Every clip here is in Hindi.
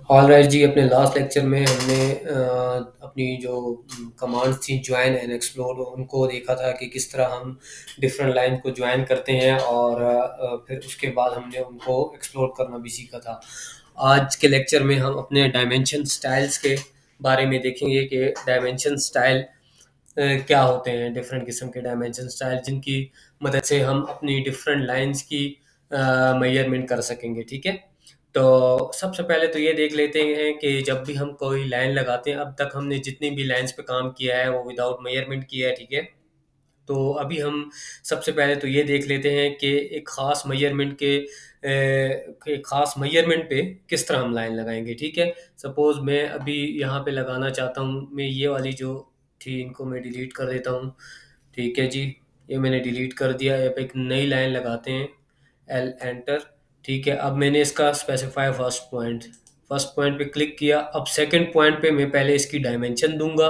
ऑलराइट जी, अपने लास्ट लेक्चर में हमने अपनी जो कमांड्स थी ज्वाइन एंड एक्सप्लोर, उनको देखा था कि किस तरह हम डिफरेंट लाइन को ज्वाइन करते हैं, और फिर उसके बाद हमने उनको एक्सप्लोर करना भी सीखा था। आज के लेक्चर में हम अपने डायमेंशन स्टाइल्स के बारे में देखेंगे कि डायमेंशन स्टाइल क्या होते हैं। डिफरेंट किस्म के डायमेंशन स्टाइल जिनकी मदद से हम अपनी डिफरेंट लाइंस की मेजरमेंट कर सकेंगे। ठीक है, तो सबसे पहले तो ये देख लेते हैं कि जब भी हम कोई लाइन लगाते हैं, अब तक हमने जितनी भी लाइंस पे काम किया है वो विदाउट मेजरमेंट किया है। ठीक है, तो अभी हम सबसे पहले तो ये देख लेते हैं कि एक ख़ास मेजरमेंट के ख़ास मेजरमेंट पे किस तरह हम लाइन लगाएंगे। ठीक है, सपोज़ मैं अभी यहाँ पे लगाना चाहता हूँ, मैं ये वाली जो थी इनको मैं डिलीट कर देता हूँ। ठीक है जी, ये मैंने डिलीट कर दिया। अब एक नई लाइन लगाते हैं, एल एंटर। ठीक है, अब मैंने इसका स्पेसिफाई फर्स्ट पॉइंट पे क्लिक किया। अब सेकंड पॉइंट पे मैं पहले इसकी डायमेंशन दूंगा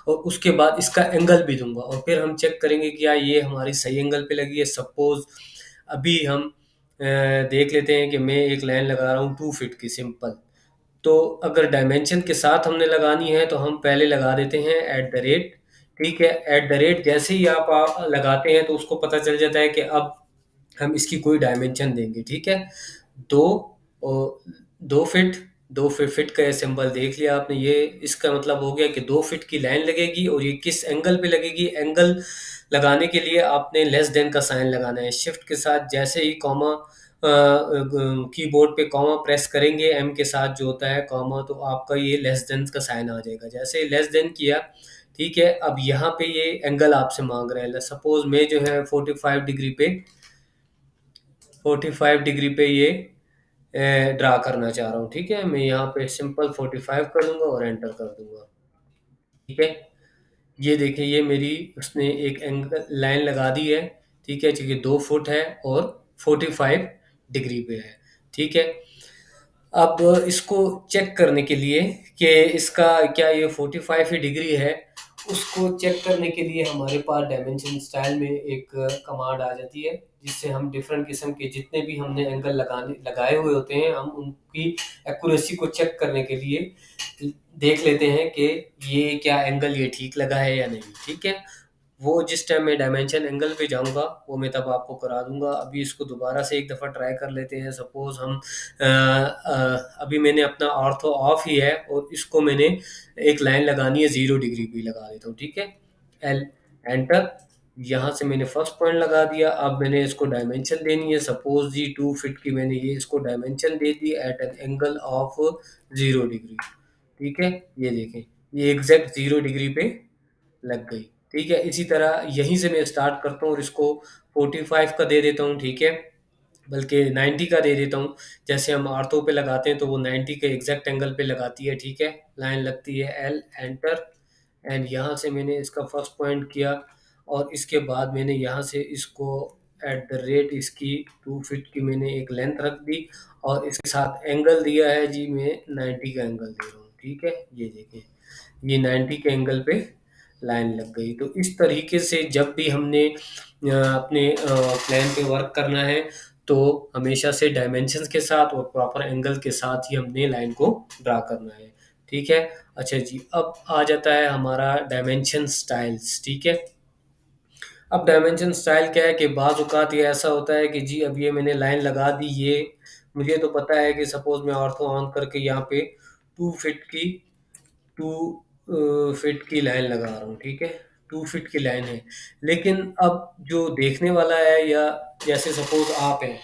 और उसके बाद इसका एंगल भी दूंगा, और फिर हम चेक करेंगे कि क्या ये हमारी सही एंगल पे लगी है। सपोज अभी हम देख लेते हैं कि मैं एक लाइन लगा रहा हूँ 2 फीट की, सिंपल। तो अगर डायमेंशन के साथ हमने लगानी है तो हम पहले लगा देते हैं @ ठीक है, जैसे ही आप लगाते हैं तो उसको पता चल जाता है कि अब हम इसकी कोई डायमेंशन देंगे। ठीक है, दो और 2 फीट, 2 फीट का ये सिंबल देख लिया आपने। ये इसका मतलब हो गया कि 2 फीट की लाइन लगेगी, और ये किस एंगल पे लगेगी। एंगल लगाने के लिए आपने लेस देन का साइन लगाना है। शिफ्ट के साथ जैसे ही कॉमा कीबोर्ड पे कॉमा प्रेस करेंगे, एम के साथ जो होता है कॉमा, तो आपका ये लेस देन का साइन आ जाएगा। जैसे ही लेस देन किया, ठीक है, अब यहाँ पे ये एंगल आपसे मांग रहे हैं। सपोज मैं जो है 45 डिग्री पे ये ड्रा करना चाह रहा हूँ। ठीक है, मैं यहाँ पे सिंपल 45 कर दूंगा और एंटर कर दूंगा। ठीक है, ये देखिए, ये मेरी उसने एक एंगल लाइन लगा दी है। ठीक है, क्योंकि 2 फुट है और 45 डिग्री पे है। ठीक है, अब इसको चेक करने के लिए कि इसका क्या ये 45 ही डिग्री है, उसको चेक करने के लिए हमारे पास डायमेंशन स्टाइल में एक कमांड आ जाती है, जिससे हम डिफरेंट किस्म के जितने भी हमने एंगल लगाने लगाए हुए होते हैं, हम उनकी एक्यूरेसी को चेक करने के लिए देख लेते हैं कि ये क्या एंगल ये ठीक लगा है या नहीं। ठीक है, वो जिस टाइम मैं डायमेंशन एंगल पे जाऊंगा वो मैं तब आपको करा दूंगा। अभी इसको दोबारा से एक दफ़ा ट्राई कर लेते हैं। सपोज हम अभी मैंने अपना ऑर्थो ऑफ ही है, और इसको मैंने एक लाइन लगानी है 0 डिग्री पे लगा देता हूँ। ठीक है, एल एंटर। यहाँ से मैंने फर्स्ट पॉइंट लगा दिया। अब मैंने इसको डायमेंशन देनी है। सपोज जी 2 फीट की मैंने ये इसको डायमेंशन दे दी at an angle of 0 degree. ठीक है, ये देखें, ये एग्जैक्ट 0 डिग्री पे लग गई। ठीक है, इसी तरह यहीं से मैं स्टार्ट करता हूँ और इसको 45 का दे देता हूँ। ठीक है, बल्कि 90 का दे देता हूँ। जैसे हम आर्थो पे लगाते हैं तो वो 90 के एग्जैक्ट एंगल पे लगाती है। ठीक है, लाइन लगती है, एल एंटर। एंड यहाँ से मैंने इसका फर्स्ट पॉइंट किया, और इसके बाद मैंने यहाँ से इसको इसकी 2 फीट की मैंने एक लेंथ रख दी, और इसके साथ एंगल दिया है जी, मैं 90 का एंगल दे रहा हूँ। ठीक है, ये देखें, ये 90 के एंगल पे लाइन लग गई। तो इस तरीके से जब भी हमने अपने प्लान पे वर्क करना है, तो हमेशा से डायमेंशंस के साथ और प्रॉपर एंगल के साथ ही हमने लाइन को ड्रा करना है। ठीक है, अच्छा जी, अब आ जाता है हमारा डायमेंशन स्टाइल्स। ठीक है, अब डायमेंशन स्टाइल क्या है कि बाज़ औक़ात ये ऐसा होता है कि जी अब ये मैंने लाइन लगा दी, ये मुझे तो पता है कि सपोज़ मैं ऑर्थो ऑन करके यहाँ पे 2 फीट की 2 फीट की लाइन लगा रहा हूँ। ठीक है, 2 फीट की लाइन है, लेकिन अब जो देखने वाला है, या जैसे सपोज़ आप हैं,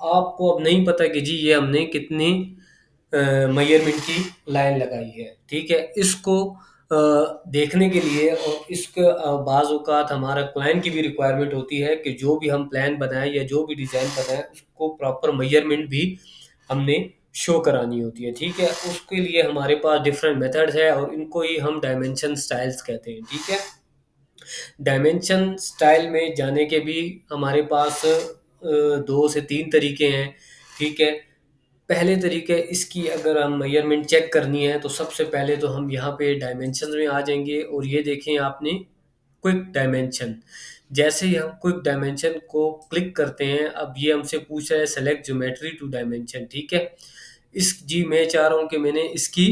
आपको अब नहीं पता कि जी ये हमने कितनी मेजरमेंट की लाइन लगाई है। ठीक है, इसको देखने के लिए, और इसके बाज़ औक़ात हमारा क्लाइंट की भी रिक्वायरमेंट होती है कि जो भी हम प्लान बनाएँ या जो भी डिज़ाइन बनाएँ, उसको प्रॉपर मेजरमेंट भी हमने शो करानी होती है। ठीक है, उसके लिए हमारे पास डिफरेंट मेथड्स है, और इनको ही हम डायमेंशन स्टाइल्स कहते हैं। ठीक है, डायमेंशन स्टाइल में जाने के भी हमारे पास 2 से 3 तरीके हैं। ठीक है, पहले तरीके इसकी अगर हम मेजरमेंट चेक करनी है तो सबसे पहले तो हम यहाँ पे डायमेंशन में आ जाएंगे, और ये देखें आपने क्विक डायमेंशन। जैसे ही हम क्विक डायमेंशन को क्लिक करते हैं, अब ये हमसे पूछ रहा है सेलेक्ट ज्योमेट्री टू डायमेंशन। ठीक है, जी मैं चाह रहा हूँ कि मैंने इसकी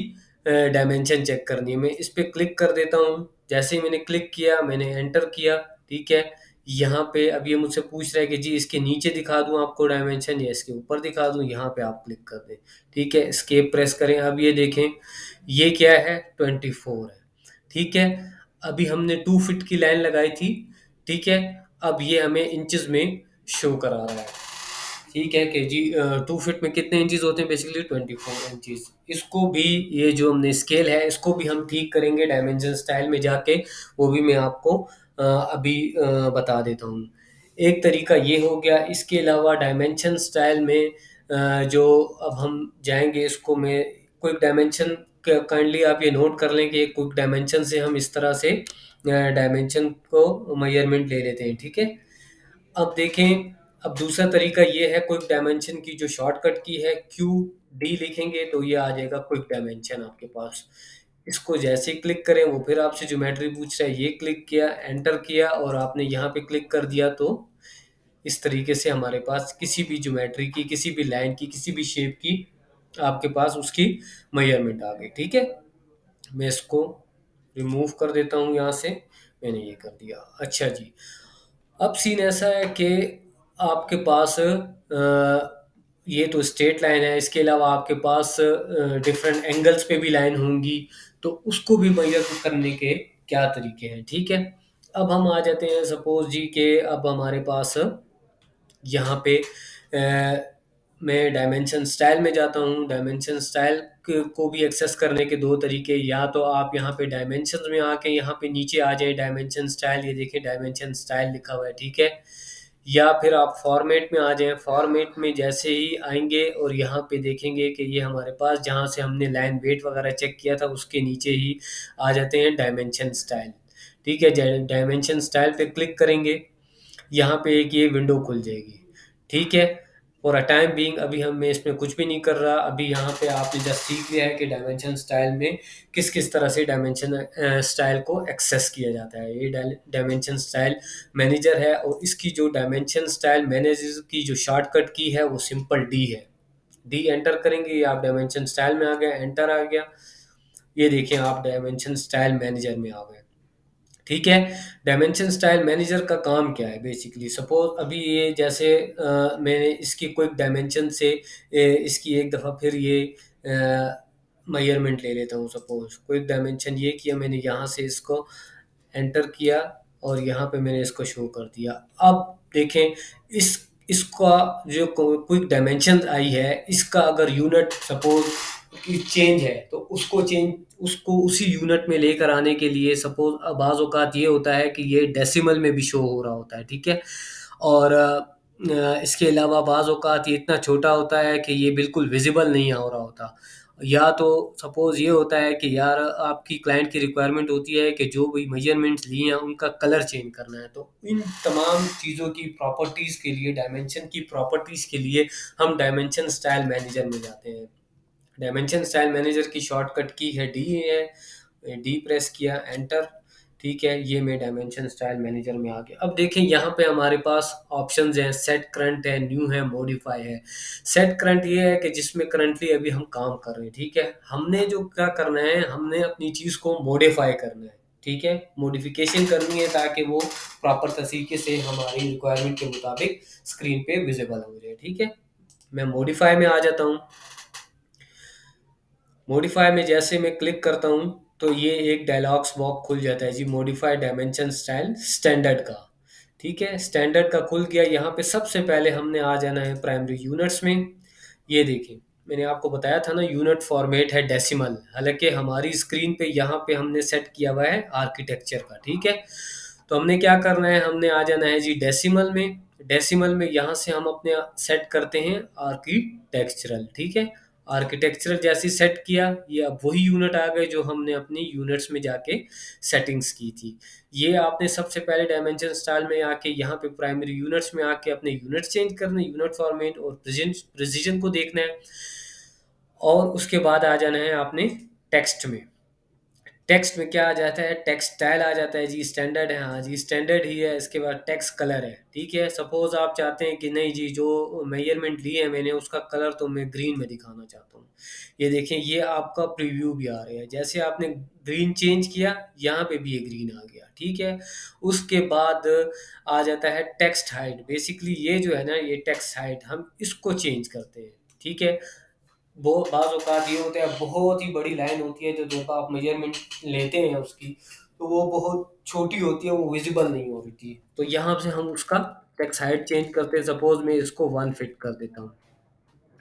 डायमेंशन चेक करनी है। मैं इस पे क्लिक कर देता हूँ। जैसे ही मैंने क्लिक किया, मैंने एंटर किया, ठीक है। यहाँ पे अब ये मुझसे पूछ रहा है कि जी इसके नीचे दिखा दूं आपको डायमेंशन या इसके ऊपर दिखा दूं। यहाँ पे आप क्लिक कर दें, ठीक है। एस्केप प्रेस करें। अब ये देखें, ये क्या है, 24 है, ठीक है। अभी हमने 2 फीट की लाइन लगाई थी, ठीक है। अब ये हमें इंचेस में शो करा रहा है, ठीक है कि जी 2 फीट में कितने इंचेस होते हैं, बेसिकली 24 इंचेस। इसको भी, ये जो हमने स्केल है इसको भी हम ठीक करेंगे डायमेंशन स्टाइल में जाके। वो भी मैं आपको अभी बता देता हूँ। एक तरीका ये हो गया। इसके अलावा डायमेंशन स्टाइल में जो अब हम जाएंगे, इसको मैं क्विक डायमेंशन, काइंडली आप ये नोट कर लें कि क्विक डायमेंशन से हम इस तरह से डायमेंशन को मेजरमेंट ले लेते हैं, ठीक है। अब देखें, अब दूसरा तरीका ये है क्विक डायमेंशन की, जो शॉर्टकट की है, क्यू डी लिखेंगे तो ये आ जाएगा क्विक डायमेंशन आपके पास। इसको जैसे ही क्लिक करें, वो फिर आपसे ज्योमेट्री पूछ रहा है, ये क्लिक किया, एंटर किया और आपने यहाँ पे क्लिक कर दिया, तो इस तरीके से हमारे पास किसी भी ज्योमेट्री की, किसी भी लाइन की, किसी भी शेप की आपके पास उसकी मेजरमेंट आ गई, ठीक है। मैं इसको रिमूव कर देता हूँ यहाँ से। मैंने ये कर दिया। अच्छा जी, अब सीन ऐसा है कि आपके पास ये तो स्ट्रेट लाइन है, इसके अलावा आपके पास डिफरेंट एंगल्स पे भी लाइन होंगी, तो उसको भी मेजर करने के क्या तरीके हैं, ठीक है। अब हम आ जाते हैं, सपोज जी के अब हमारे पास यहाँ पे मैं डायमेंशन स्टाइल में जाता हूँ। डायमेंशन स्टाइल को भी एक्सेस करने के दो तरीके, या तो आप यहाँ पे डायमेंशन में आके यहाँ पे नीचे आ जाए, डायमेंशन स्टाइल, ये देखिए डायमेंशन स्टाइल लिखा हुआ है, ठीक है। या फिर आप फॉर्मेट में आ जाएं। फॉर्मेट में जैसे ही आएंगे और यहाँ पे देखेंगे कि ये हमारे पास जहाँ से हमने लाइन वेट वगैरह चेक किया था उसके नीचे ही आ जाते हैं डायमेंशन स्टाइल, ठीक है। डायमेंशन स्टाइल पे क्लिक करेंगे, यहाँ पे एक ये विंडो खुल जाएगी, ठीक है। फॉर अ टाइम बीइंग अभी हम मैं इसमें कुछ भी नहीं कर रहा। अभी यहाँ पे आपने जस्ट सीख लिया है कि डायमेंशन स्टाइल में किस किस तरह से डायमेंशन स्टाइल को एक्सेस किया जाता है। ये डायमेंशन स्टाइल मैनेजर है, और इसकी जो डायमेंशन स्टाइल मैनेजर की जो शॉर्टकट की है वो सिंपल डी है। डी एंटर करेंगे, ये आप डायमेंशन स्टाइल में आ गया, एंटर आ गया। ये देखिए आप डायमेंशन स्टाइल मैनेजर में आ गए, ठीक है। डायमेंशन स्टाइल मैनेजर का काम क्या है, बेसिकली सपोज अभी ये जैसे मैंने इसकी क्विक डायमेंशन से इसकी एक दफ़ा फिर ये मेजरमेंट ले लेता हूँ। सपोज क्विक डायमेंशन ये किया मैंने, यहाँ से इसको एंटर किया और यहाँ पे मैंने इसको शो कर दिया। अब देखें, इस इसका जो क्विक डायमेंशन आई है, इसका अगर यूनिट सपोज चेंज है, तो उसको उसी यूनिट में लेकर आने के लिए, सपोज बाज़ औक़ात ये होता है कि ये डेसिमल में भी शो हो रहा होता है, ठीक है। और इसके अलावा बाज़ औक़ात ये इतना छोटा होता है कि ये बिल्कुल विजिबल नहीं हो रहा होता। या तो सपोज़ ये होता है कि यार आपकी क्लाइंट की रिक्वायरमेंट होती है कि जो भी मेजरमेंट्स लिए हैं उनका कलर चेंज करना है, तो इन तमाम चीज़ों की प्रॉपर्टीज़ के लिए, डायमेंशन की प्रॉपर्टीज़ के लिए हम डायमेंशन स्टाइल मैनेजर में जाते हैं। डायमेंशन स्टाइल मैनेजर की शॉर्टकट की है डी है, डी प्रेस किया, एंटर, ठीक है। ये मैं डायमेंशन स्टाइल मैनेजर में आ गया। अब देखें यहाँ पे हमारे पास ऑप्शंस हैं, सेट करंट है, न्यू है, मॉडिफाई है। सेट करंट ये है कि जिसमें करंटली अभी हम काम कर रहे हैं, ठीक है। हमने जो क्या करना है, हमने अपनी चीज़ को मॉडिफाई करना है, ठीक है। मॉडिफिकेशन करनी है ताकि वो प्रॉपर तरीके से हमारी रिक्वायरमेंट के मुताबिक स्क्रीन पे विजिबल हो जाए, ठीक है। मैं मॉडिफाई में आ जाता हूँ। मॉडिफाई में जैसे मैं क्लिक करता हूँ तो ये एक डायलॉग्स बॉक्स खुल जाता है जी, मॉडिफाई डायमेंशन स्टाइल स्टैंडर्ड का, ठीक है। स्टैंडर्ड का खुल गया। यहाँ पे सबसे पहले हमने आ जाना है प्राइमरी यूनिट्स में। ये देखिए, मैंने आपको बताया था ना यूनिट फॉर्मेट है डेसिमल, हालांकि हमारी स्क्रीन पे यहाँ पे हमने सेट किया हुआ है आर्किटेक्चर का, ठीक है। तो हमने क्या करना है, हमने आ जाना है जी डेसिमल में। डेसिमल में यहाँ से हम अपने सेट करते हैं आर्किटेक्चरल, ठीक है। आर्किटेक्चरल जैसे सेट किया, ये अब वही यूनिट आ गए जो हमने अपनी यूनिट्स में जाके सेटिंग्स की थी। ये आपने सबसे पहले डायमेंशन स्टाइल में आके यहाँ पे प्राइमरी यूनिट्स में आके अपने यूनिट चेंज करने, यूनिट फॉर्मेट और प्रिसीजन को देखना है। और उसके बाद आ जाना है आपने टेक्स्ट में। टेक्स्ट में क्या आ जाता है, टेक्स्ट स्टाइल आ जाता है जी, स्टैंडर्ड है, हाँ जी स्टैंडर्ड ही है। इसके बाद टेक्स्ट कलर है, ठीक है। सपोज आप चाहते हैं कि नहीं जी, जो मेजरमेंट ली है मैंने उसका कलर तो मैं ग्रीन में दिखाना चाहता हूँ। ये देखें, ये आपका प्रीव्यू भी आ रहा है, जैसे आपने ग्रीन चेंज किया यहाँ पे भी ये ग्रीन आ गया, ठीक है। उसके बाद आ जाता है टेक्स्ट हाइट। बेसिकली ये जो है ना, ये टेक्स्ट हाइट हम इसको चेंज करते हैं, ठीक है। वो बाज़ औक़ात ये होता है, बहुत ही बड़ी लाइन होती है, जो जब आप मेजरमेंट लेते हैं उसकी, तो वो बहुत छोटी होती है, वो विजिबल नहीं होती। तो यहाँ से हम उसका टेक्स्ट हाइट चेंज करते हैं। सपोज मैं इसको 1 फीट कर देता हूँ,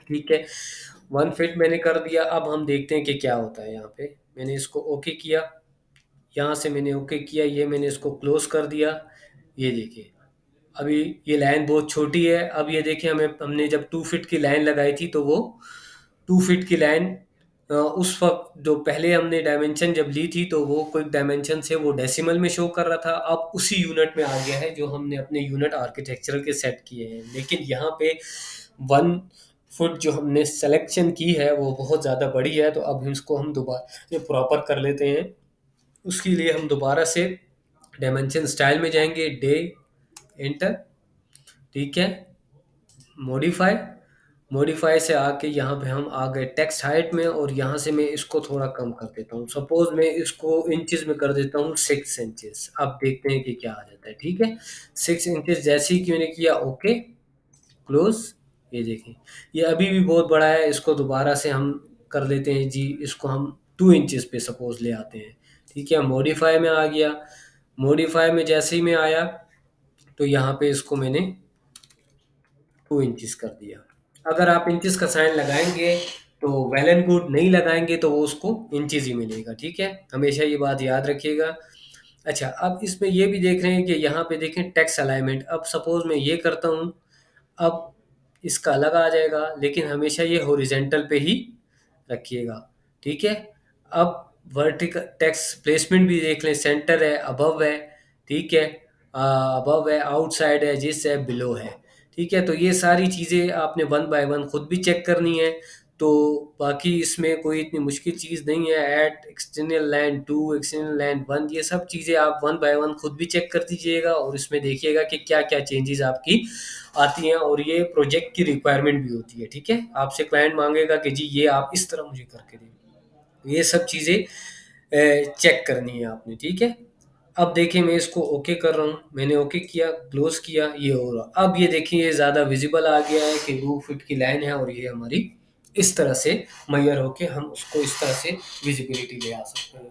ठीक है। 1 फीट मैंने कर दिया। अब हम देखते हैं कि क्या होता है। यहाँ पे मैंने इसको ओके किया, यहाँ से मैंने ओके किया, ये मैंने इसको क्लोज कर दिया। ये देखिए, अभी ये लाइन बहुत छोटी है। अब ये देखिए, हमने जब 2 फीट की लाइन लगाई थी, तो वो 2 फीट की लाइन उस वक्त जो पहले हमने डायमेंशन जब ली थी, तो वो कोई डायमेंशन से वो डेसिमल में शो कर रहा था। अब उसी यूनिट में आ गया है जो हमने अपने यूनिट आर्किटेक्चर के सेट किए हैं। लेकिन यहाँ पे 1 फुट जो हमने सिलेक्शन की है वो बहुत ज़्यादा बड़ी है, तो अब इसको हम दोबारा से प्रॉपर कर लेते हैं। उसके लिए हम दोबारा से डायमेंशन स्टाइल में जाएंगे, डे, एंटर, ठीक है। मॉडिफाई, मॉडिफाई से आके यहाँ पे हम आ गए टेक्स्ट हाइट में, और यहाँ से मैं इसको थोड़ा कम कर देता हूँ। सपोज मैं इसको इंचेस में कर देता हूँ 6 इंचेस। अब देखते हैं कि क्या आ जाता है, ठीक है। 6 इंचेस जैसे ही कि मैंने किया, ओके, क्लोज। ये देखें, ये अभी भी बहुत बड़ा है, इसको दोबारा से हम कर लेते हैं जी, इसको हम 2 इंचेस पे सपोज ले आते हैं, ठीक है। मॉडिफाई में आ गया। मॉडिफाई में जैसे ही मैं आया, तो यहाँ पे इसको मैंने 2 इंचेस कर दिया। अगर आप इंचेस का साइन लगाएंगे तो वेल एंड गुड, नहीं लगाएंगे तो वो उसको इंचेस ही मिलेगा, ठीक है। हमेशा ये बात याद रखिएगा। अच्छा, अब इसमें ये भी देख रहे हैं कि यहाँ पे देखें टेक्स्ट अलाइनमेंट। अब सपोज मैं ये करता हूँ, अब इसका अलग आ जाएगा, लेकिन हमेशा ये हॉरिजेंटल पे ही रखिएगा, ठीक है। अब वर्टिकल टेक्स्ट प्लेसमेंट भी देख लें, सेंटर है, अबव है, ठीक है, अबव है, आउटसाइड है, जिस है, बिलो है, ठीक है। तो ये सारी चीज़ें आपने वन बाय वन खुद भी चेक करनी है। तो बाकी इसमें कोई इतनी मुश्किल चीज़ नहीं है। Add external line 2, external line 1, ये सब चीज़ें आप वन बाय वन खुद भी चेक कर दीजिएगा, और इसमें देखिएगा कि क्या क्या चेंजेस आपकी आती हैं। और ये प्रोजेक्ट की रिक्वायरमेंट भी होती है, ठीक है। आपसे क्लाइंट मांगेगा कि जी ये आप इस तरह मुझे करके दें, ये सब चीज़ें चेक करनी है आपने, ठीक है। अब देखिए, मैं इसको ओके कर रहा हूँ, मैंने ओके किया, क्लोज किया, ये हो रहा। अब ये देखिए, ये ज़्यादा विजिबल आ गया है कि 2 फीट की लाइन है, और ये हमारी इस तरह से मैयर होके हम उसको इस तरह से विजिबिलिटी ले आ सकते हैं।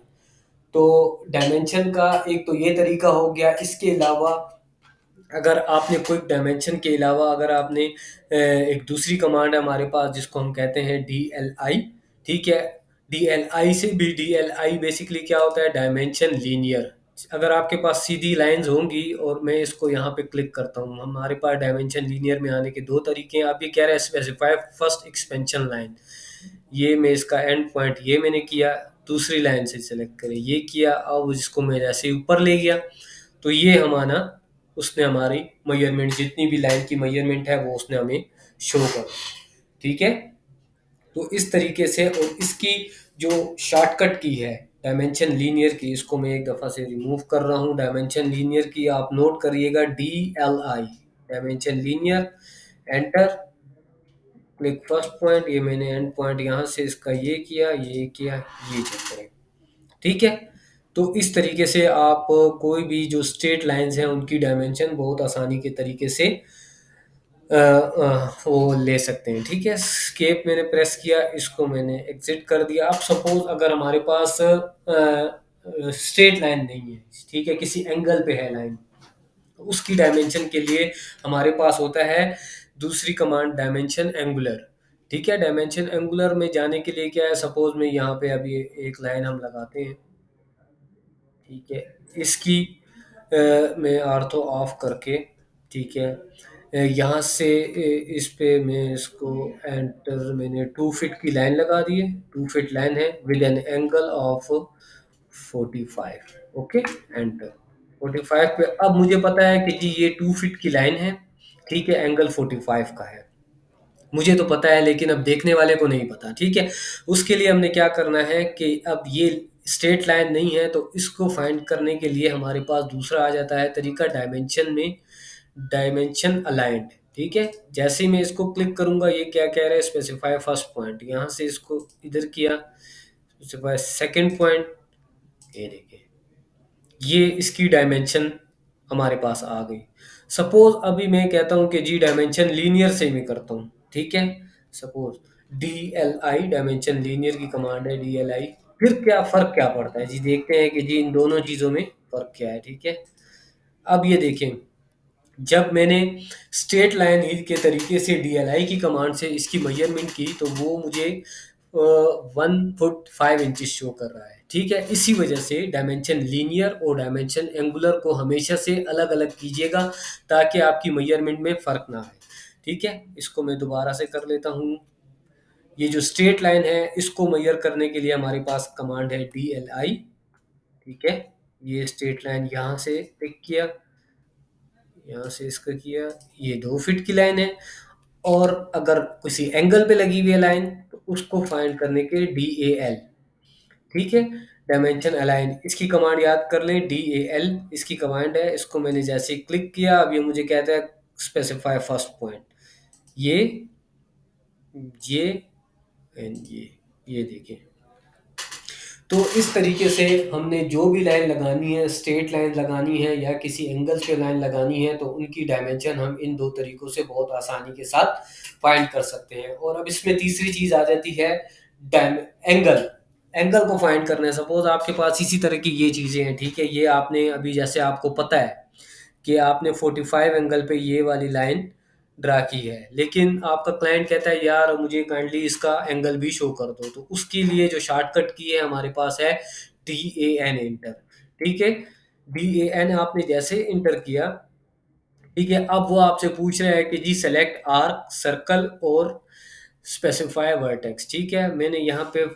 तो डायमेंशन का एक तो ये तरीका हो गया। इसके अलावा अगर आपने क्विक डायमेंशन के अलावा अगर आपने एक दूसरी कमांड है हमारे पास, जिसको हम कहते हैं DLI, ठीक है। DLI से भी, DLI बेसिकली क्या होता है, डायमेंशन लीनियर। अगर आपके पास सीधी लाइंस होंगी, और मैं इसको यहाँ पे क्लिक करता हूँ, हमारे पास डायमेंशन लीनियर में आने के दो तरीके हैं। आप ये कह रहे हैं स्पेसिफाई फर्स्ट एक्सपेंशन लाइन, ये मैं इसका एंड पॉइंट ये मैंने किया, दूसरी लाइन से सेलेक्ट करें, ये किया। अब इसको मैं जैसे ही ऊपर ले गया, तो ये हमारा, उसने हमारी मेजरमेंट, जितनी भी लाइन की मेजरमेंट है वो उसने हमें शो कर दी, ठीक है। तो इस तरीके से, और इसकी जो शॉर्टकट की है डायमेंशन लीनियर की, इसको मैं एक दफ़ा से रिमूव कर रहा हूँ। डायमेंशन लीनियर की आप नोट करिएगा, DLI, dimension linear, enter, click first point, ये मैंने एंड पॉइंट यहाँ से इसका ये किया, ये किया, ये चेक करें, ठीक है। तो इस तरीके से आप कोई भी जो स्ट्रेट लाइंस हैं उनकी डायमेंशन बहुत आसानी के तरीके से वो ले सकते हैं, ठीक है। स्केप मैंने प्रेस किया, इसको मैंने एग्जिट कर दिया। अब सपोज अगर हमारे पास स्ट्रेट लाइन नहीं है, ठीक है, किसी एंगल पे है लाइन, तो उसकी डायमेंशन के लिए हमारे पास होता है दूसरी कमांड, डायमेंशन एंगुलर, ठीक है। डायमेंशन एंगुलर में जाने के लिए क्या है, सपोज में यहाँ पे अभी एक लाइन हम लगाते हैं, ठीक है। इसकी मैं आर्थो ऑफ करके, ठीक है, यहाँ से इस पे मैं इसको एंटर, मैंने 2 फीट की लाइन लगा दी है, 2 फीट लाइन है with N angle of 45, okay, enter. 45 पे अब मुझे पता है कि जी ये 2 फीट की लाइन है, ठीक है, एंगल 45 का है। मुझे तो पता है, लेकिन अब देखने वाले को नहीं पता, ठीक है। उसके लिए हमने क्या करना है कि अब ये स्ट्रेट लाइन नहीं है, तो इसको फाइंड करने के लिए हमारे पास दूसरा आ जाता है तरीका डायमेंशन में, डायमेंशन अलाइंड। ठीक है, जैसे ही मैं इसको क्लिक करूंगा, ये क्या कह रहा है, स्पेसिफाई फर्स्ट पॉइंट, यहाँ से इसको इधर किया, स्पेसिफाई सेकेंड पॉइंट, ये देखिए ये इसकी डायमेंशन हमारे पास आ गई। सपोज अभी मैं कहता हूँ कि जी डायमेंशन लीनियर से मैं करता हूँ, ठीक है, suppose D L I, dimension linear की कमांड है डी एल आई। फिर क्या फर्क क्या पड़ता है जी, देखते हैं कि जी इन दोनों चीज़ों में फर्क क्या है। ठीक है, अब ये देखें, जब मैंने स्ट्रेट लाइन हील के तरीके से डीएलआई की कमांड से इसकी मेजरमेंट की, तो वो मुझे 1 फुट 5 इंच शो कर रहा है। ठीक है, इसी वजह से डायमेंशन लीनियर और डायमेंशन एंगुलर को हमेशा से अलग अलग कीजिएगा, ताकि आपकी मेजरमेंट में फ़र्क ना आए। ठीक है, इसको मैं दोबारा से कर लेता हूँ। ये जो स्ट्रेट लाइन है, इसको मेजर करने के लिए हमारे पास कमांड है डी एल आई। ठीक है, ये स्ट्रेट लाइन यहाँ से पिक किया, यहाँ से इसका किया, ये 2 फीट की लाइन है। और अगर किसी एंगल पे लगी हुई है लाइन, तो उसको फाइंड करने के डी ए एल। ठीक है, डायमेंशन अलाइन, इसकी कमांड याद कर लें, डी ए एल इसकी कमांड है। इसको मैंने जैसे ही क्लिक किया, अब ये मुझे कहता है स्पेसिफाई फर्स्ट पॉइंट, ये ये एंड ये देखिए। तो इस तरीके से हमने जो भी लाइन लगानी है, स्ट्रेट लाइन लगानी है या किसी एंगल पे लाइन लगानी है, तो उनकी डायमेंशन हम इन दो तरीकों से बहुत आसानी के साथ फाइंड कर सकते हैं। और अब इसमें तीसरी चीज आ जाती है एंगल। एंगल को फाइंड करना है, सपोज आपके पास इसी तरह की ये चीजें हैं। ठीक है, ये आपने अभी, जैसे आपको पता है कि आपने 45 एंगल पे ये वाली लाइन ड्रा की है, लेकिन आपका क्लाइंट कहता है यार मुझे काइंडली इसका एंगल भी शो कर दो, तो उसके लिए जो शॉर्टकट की है हमारे पास है डी ए एन इंटर। ठीक है, डी ए एन आपने जैसे इंटर किया, ठीक है, अब वो आपसे पूछ रहा है कि जी सेलेक्ट आर्क, सर्कल और स्पेसिफाई वर्टेक्स। ठीक है, मैंने यहाँ पे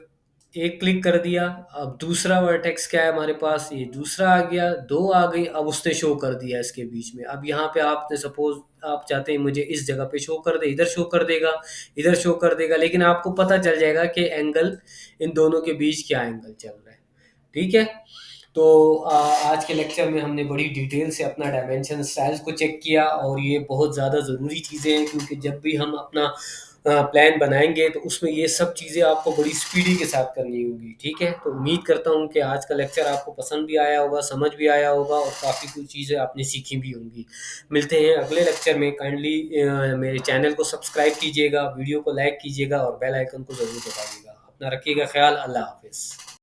एक क्लिक कर दिया। अब दूसरा वर्टेक्स क्या है हमारे पास, ये दूसरा आ गया, दो आ गई, अब उसने शो कर दिया इसके बीच में। अब यहाँ पे आपने सपोज आप चाहते हैं मुझे इस जगह पे शो कर दे, इधर शो कर देगा, इधर शो कर देगा, लेकिन आपको पता चल जाएगा कि एंगल, इन दोनों के बीच क्या एंगल चल रहा है। ठीक है, तो आज के लेक्चर में हमने बड़ी डिटेल से अपना डायमेंशन स्टाइल्स को चेक किया, और ये बहुत ज़्यादा ज़रूरी चीज़ें हैं, क्योंकि जब भी हम अपना प्लान बनाएंगे तो उसमें ये सब चीज़ें आपको बड़ी स्पीडी के साथ करनी होंगी। ठीक है, तो उम्मीद करता हूँ कि आज का लेक्चर आपको पसंद भी आया होगा, समझ भी आया होगा, और काफ़ी कुछ चीज़ें आपने सीखी भी होंगी। मिलते हैं अगले लेक्चर में। काइंडली मेरे चैनल को सब्सक्राइब कीजिएगा, वीडियो को लाइक कीजिएगा और बेल आइकन को ज़रूर दबाइएगा। अपना रखिएगा ख्याल। अल्लाह हाफिज़।